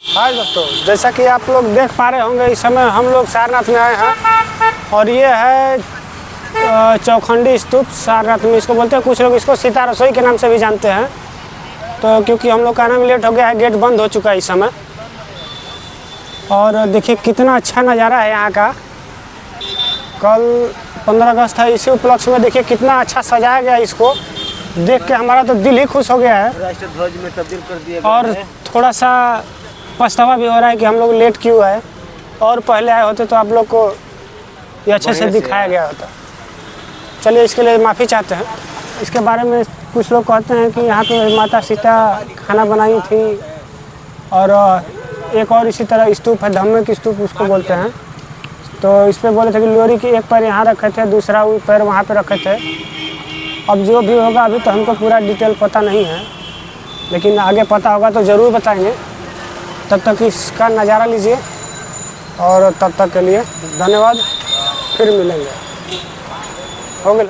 हाय दोस्तों, जैसा कि आप लोग देख पा रहे होंगे इस समय हम लोग सारनाथ में आए हैं और ये है चौखंडी स्तूप सारनाथ में इसको बोलते हैं। कुछ लोग इसको सीता रसोई के नाम से भी जानते हैं। तो क्योंकि हम लोग का आने में लेट हो गया है, गेट बंद हो चुका है इस समय। और देखिए कितना अच्छा नज़ारा है यहाँ का। कल 15 अगस्त है, इसी उपलक्ष्य में देखिए कितना अच्छा सजाया गया है। इसको देख के हमारा तो दिल ही खुश हो गया है। राष्ट्रीय ध्वज में तब्दील कर दिया और थोड़ा सा पछतावा भी हो रहा है कि हम लोग लेट क्यों आए, और पहले आए होते तो आप लोग को ये अच्छे से दिखाया गया होता। चलिए, इसके लिए माफ़ी चाहते हैं। इसके बारे में कुछ लोग कहते हैं कि यहाँ पे माता सीता खाना बनाई थी, और एक और इसी तरह स्तूप है, धम्म की स्तूप उसको बोलते हैं। तो इस पर बोले थे कि लोरी की एक पैर यहाँ रखे थे, दूसरा पैर वहाँ पे रखे थे। अब जो भी होगा, अभी तो हमको पूरा डिटेल पता नहीं है, लेकिन आगे पता होगा तो ज़रूर बताएंगे। तब तक इसका नज़ारा लीजिए, और तब तक के लिए धन्यवाद। फिर मिलेंगे। हो गया।